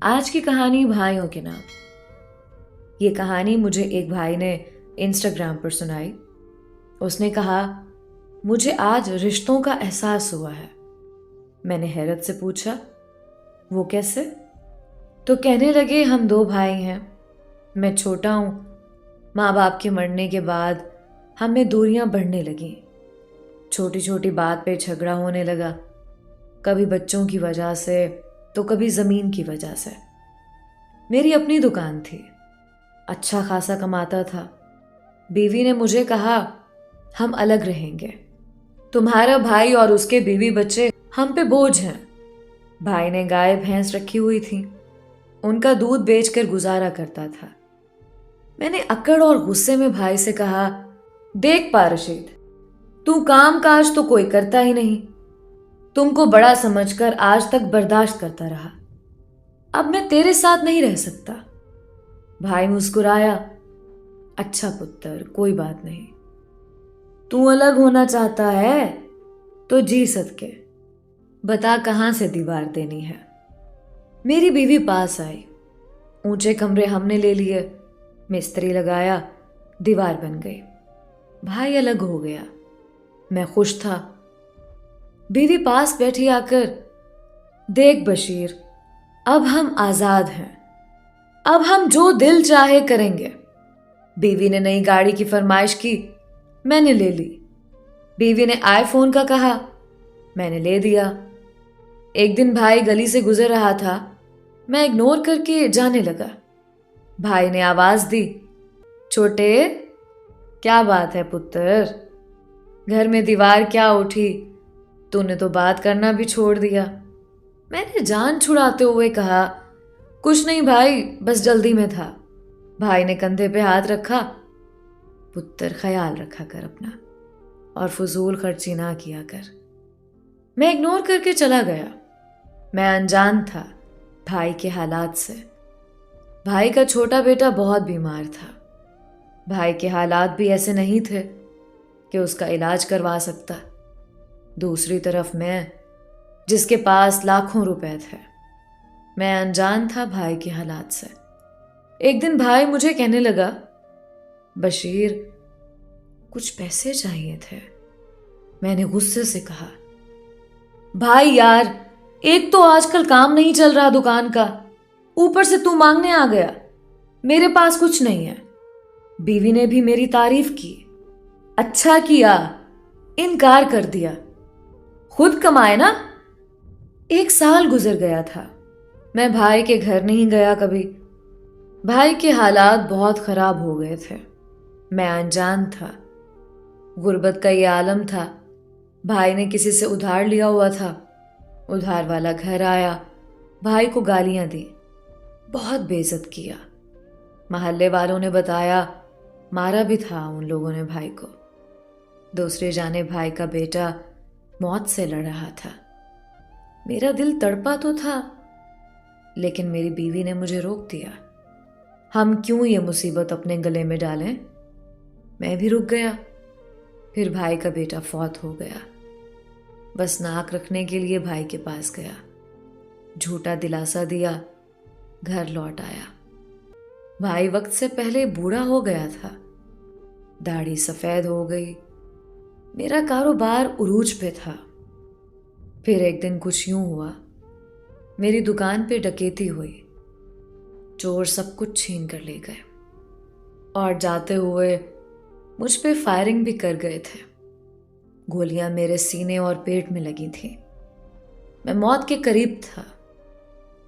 आज की कहानी भाइयों के नाम। ये कहानी मुझे एक भाई ने इंस्टाग्राम पर सुनाई। उसने कहा, मुझे आज रिश्तों का एहसास हुआ है। मैंने हैरत से पूछा, वो कैसे? तो कहने लगे, हम दो भाई हैं, मैं छोटा हूं। माँ बाप के मरने के बाद हम में दूरियां बढ़ने लगीं। छोटी छोटी बात पे झगड़ा होने लगा, कभी बच्चों की वजह से तो कभी ज़मीन की वजह से। मेरी अपनी दुकान थी, अच्छा खासा कमाता था। बीवी ने मुझे कहा, हम अलग रहेंगे, तुम्हारा भाई और उसके बीवी बच्चे हम पे बोझ हैं। भाई ने गाय भैंस रखी हुई थी, उनका दूध बेचकर गुजारा करता था। मैंने अकड़ और गुस्से में भाई से कहा, देख पारशीद, तू काम काज तो कोई करता ही नहीं, तुमको बड़ा समझकर आज तक बर्दाश्त करता रहा, अब मैं तेरे साथ नहीं रह सकता। भाई मुस्कुराया, अच्छा पुत्र, कोई बात नहीं, तू अलग होना चाहता है तो जी सदके, बता कहां से दीवार देनी है। मेरी बीवी पास आई, ऊंचे कमरे हमने ले लिए, मिस्त्री लगाया, दीवार बन गई। भाई अलग हो गया, मैं खुश था। बीवी पास बैठी आकर, देख बशीर, अब हम आजाद हैं, अब हम जो दिल चाहे करेंगे। बीवी ने नई गाड़ी की फरमाइश की, मैंने ले ली। बीवी ने आईफोन का कहा, मैंने ले दिया। एक दिन भाई गली से गुजर रहा था, मैं इग्नोर करके जाने लगा। भाई ने आवाज दी, छोटे, क्या बात है पुत्र, घर में दीवार क्या उठी, तूने तो बात करना भी छोड़ दिया। मैंने जान छुड़ाते हुए कहा, कुछ नहीं भाई, बस जल्दी में था। भाई ने कंधे पे हाथ रखा, पुत्र ख्याल रखा कर अपना और फजूल खर्ची ना किया कर। मैं इग्नोर करके चला गया। मैं अनजान था भाई के हालात से। भाई का छोटा बेटा बहुत बीमार था। भाई के हालात भी ऐसे नहीं थे कि उसका इलाज करवा सकता। दूसरी तरफ मैं, जिसके पास लाखों रुपए थे। मैं अनजान था भाई के हालात से। एक दिन भाई मुझे कहने लगा, बशीर, कुछ पैसे चाहिए थे। मैंने गुस्से से कहा, भाई यार, एक तो आजकल काम नहीं चल रहा दुकान का, ऊपर से तू मांगने आ गया, मेरे पास कुछ नहीं है। बीवी ने भी मेरी तारीफ की, अच्छा किया, इनकार कर दिया, खुद कमाए ना। 1 साल गुजर गया था, मैं भाई के घर नहीं गया कभी। भाई के हालात बहुत खराब हो गए थे। मैं अनजान था, गुर्बत का ये आलम था। भाई ने किसी से उधार लिया हुआ था। उधार वाला घर आया, भाई को गालियां दी, बहुत बेइज्जत किया। मोहल्ले वालों ने बताया, मारा भी था उन लोगों ने भाई को। दूसरे जाने भाई का बेटा मौत से लड़ रहा था। मेरा दिल तड़पा तो था, लेकिन मेरी बीवी ने मुझे रोक दिया। हम क्यों ये मुसीबत अपने गले में डालें? मैं भी रुक गया। फिर भाई का बेटा फौत हो गया। बस नाक रखने के लिए भाई के पास गया, झूठा दिलासा दिया, घर लौट आया। भाई वक्त से पहले बूढ़ा हो गया था, दाढ़ी सफेद हो गई। मेरा कारोबार उरूज पे था। फिर एक दिन कुछ यूं हुआ, मेरी दुकान पे डकैती हुई। चोर सब कुछ छीन कर ले गए और जाते हुए मुझ पे फायरिंग भी कर गए थे। गोलियां मेरे सीने और पेट में लगी थी। मैं मौत के करीब था।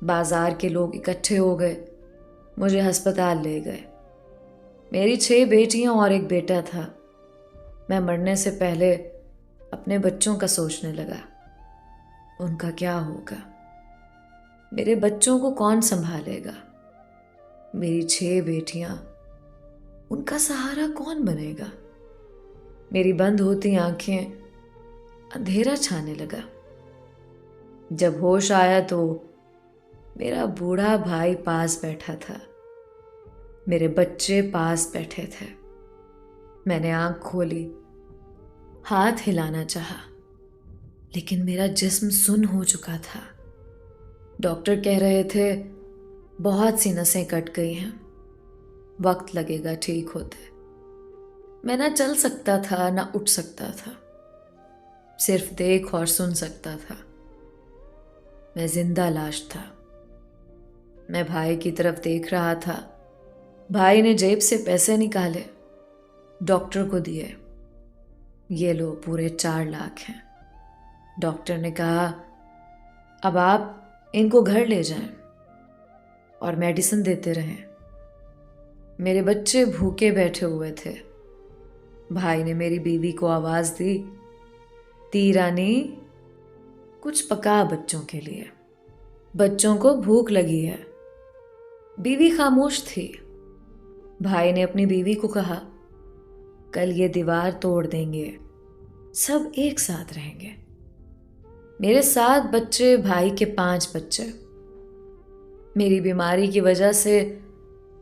बाजार के लोग इकट्ठे हो गए, मुझे अस्पताल ले गए। मेरी 6 बेटियां और एक बेटा था। मैं मरने से पहले अपने बच्चों का सोचने लगा, उनका क्या होगा, मेरे बच्चों को कौन संभालेगा। मेरी 6 बेटियां, उनका सहारा कौन बनेगा। मेरी बंद होती आंखें, अंधेरा छाने लगा। जब होश आया तो मेरा बूढ़ा भाई पास बैठा था, मेरे बच्चे पास बैठे थे। मैंने आंख खोली, हाथ हिलाना चाहा, लेकिन मेरा जिस्म सुन्न हो चुका था। डॉक्टर कह रहे थे, बहुत सी नसें कट गई हैं, वक्त लगेगा ठीक होते। मैं ना चल सकता था ना उठ सकता था, सिर्फ देख और सुन सकता था। मैं जिंदा लाश था। मैं भाई की तरफ देख रहा था। भाई ने जेब से पैसे निकाले, डॉक्टर को दिए। ये लो, पूरे 4 लाख हैं। डॉक्टर ने कहा, अब आप इनको घर ले जाएं और मेडिसिन देते रहें। मेरे बच्चे भूखे बैठे हुए थे। भाई ने मेरी बीवी को आवाज दी रानी, कुछ पका बच्चों के लिए, बच्चों को भूख लगी है। बीवी खामोश थी। भाई ने अपनी बीवी को कहा, कल ये दीवार तोड़ देंगे, सब एक साथ रहेंगे। मेरे 7 बच्चे, भाई के 5 बच्चे। मेरी बीमारी की वजह से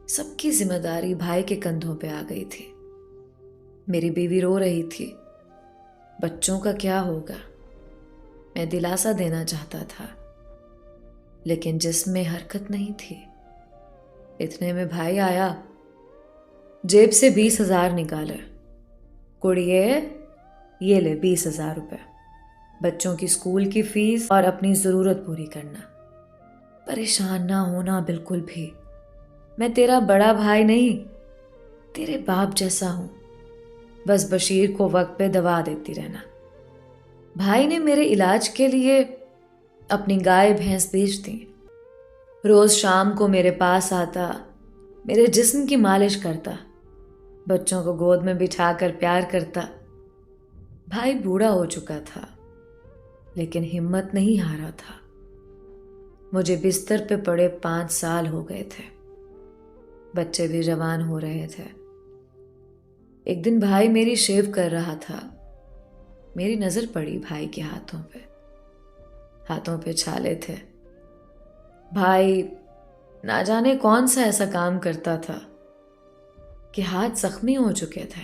सबकी जिम्मेदारी भाई के कंधों पे आ गई थी। मेरी बीवी रो रही थी, बच्चों का क्या होगा। मैं दिलासा देना चाहता था, लेकिन जिसमें हरकत नहीं थी। इतने में भाई आया, जेब से 20,000 निकाले। कुड़िए, ये ले 20,000 रुपए, बच्चों की स्कूल की फीस और अपनी जरूरत पूरी करना। परेशान ना होना बिल्कुल भी। मैं तेरा बड़ा भाई नहीं, तेरे बाप जैसा हूं। बस बशीर को वक्त पे दवा देती रहना। भाई ने मेरे इलाज के लिए अपनी गाय भैंस बेच दी। रोज शाम को मेरे पास आता, मेरे जिस्म की मालिश करता, बच्चों को गोद में बिठाकर प्यार करता। भाई बूढ़ा हो चुका था, लेकिन हिम्मत नहीं हारा था। मुझे बिस्तर पे पड़े 5 साल हो गए थे। बच्चे भी जवान हो रहे थे। एक दिन भाई मेरी शेव कर रहा था। मेरी नजर पड़ी भाई के हाथों पे। हाथों पे छाले थे। भाई ना जाने कौन सा ऐसा काम करता था कि हाथ जख्मी हो चुके थे।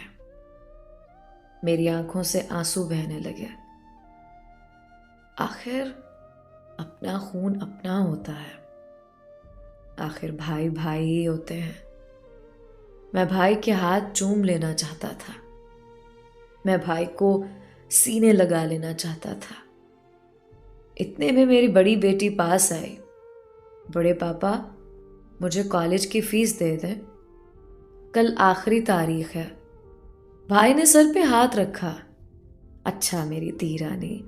मेरी आंखों से आंसू बहने लगे। आखिर अपना खून अपना होता है। आखिर भाई भाई ही होते हैं। मैं भाई के हाथ चूम लेना चाहता था। मैं भाई को सीने लगा लेना चाहता था। इतने में मेरी बड़ी बेटी पास आई। बड़े पापा, मुझे कॉलेज की फीस दे दें, कल आखिरी तारीख है। भाई ने सर पे हाथ रखा। अच्छा मेरी धी रानी,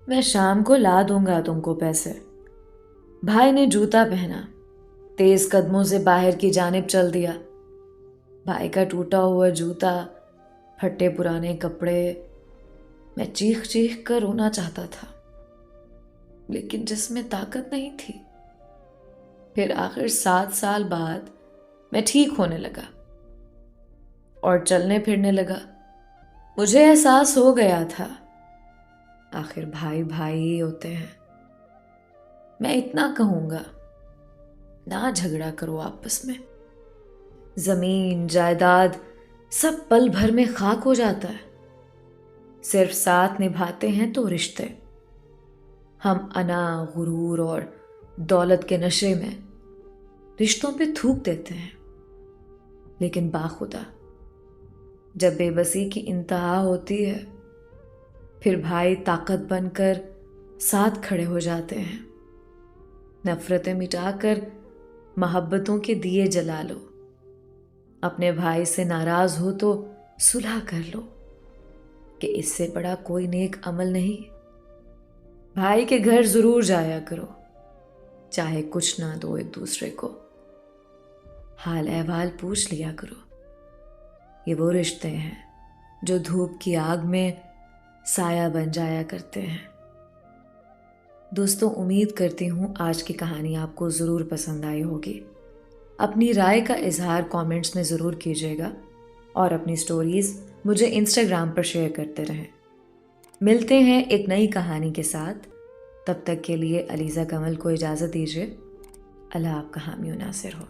मैं शाम को ला दूंगा तुमको पैसे। भाई ने जूता पहना, तेज कदमों से बाहर की जानिब चल दिया। भाई का टूटा हुआ जूता, फटे पुराने कपड़े। मैं चीख चीख कर रोना चाहता था, लेकिन जिसमें ताकत नहीं थी। फिर आखिर 7 साल बाद मैं ठीक होने लगा और चलने फिरने लगा। मुझे एहसास हो गया था, आखिर भाई भाई ही होते हैं। मैं इतना कहूंगा, ना झगड़ा करो आपस में। जमीन जायदाद सब पल भर में खाक हो जाता है। सिर्फ साथ निभाते हैं तो रिश्ते। हम अना, गुरूर और दौलत के नशे में रिश्तों पे थूक देते हैं। लेकिन बाखुदा, जब बेबसी की इंतहा होती है, फिर भाई ताकत बनकर साथ खड़े हो जाते हैं। नफरतें मिटाकर मोहब्बतों के दिए जला लो। अपने भाई से नाराज हो तो सुलह कर लो, कि इससे बड़ा कोई नेक अमल नहीं। भाई के घर जरूर जाया करो, चाहे कुछ ना दो एक दूसरे को। हाल अहवाल पूछ लिया करो। ये वो रिश्ते हैं जो धूप की आग में साया बन जाया करते हैं। दोस्तों, उम्मीद करती हूँ आज की कहानी आपको ज़रूर पसंद आई होगी। अपनी राय का इजहार कमेंट्स में ज़रूर कीजिएगा और अपनी स्टोरीज़ मुझे इंस्टाग्राम पर शेयर करते रहें। मिलते हैं एक नई कहानी के साथ। तब तक के लिए अलीज़ा कमल को इजाज़त दीजिए। अल्लाह आपका हामी नासिर हो।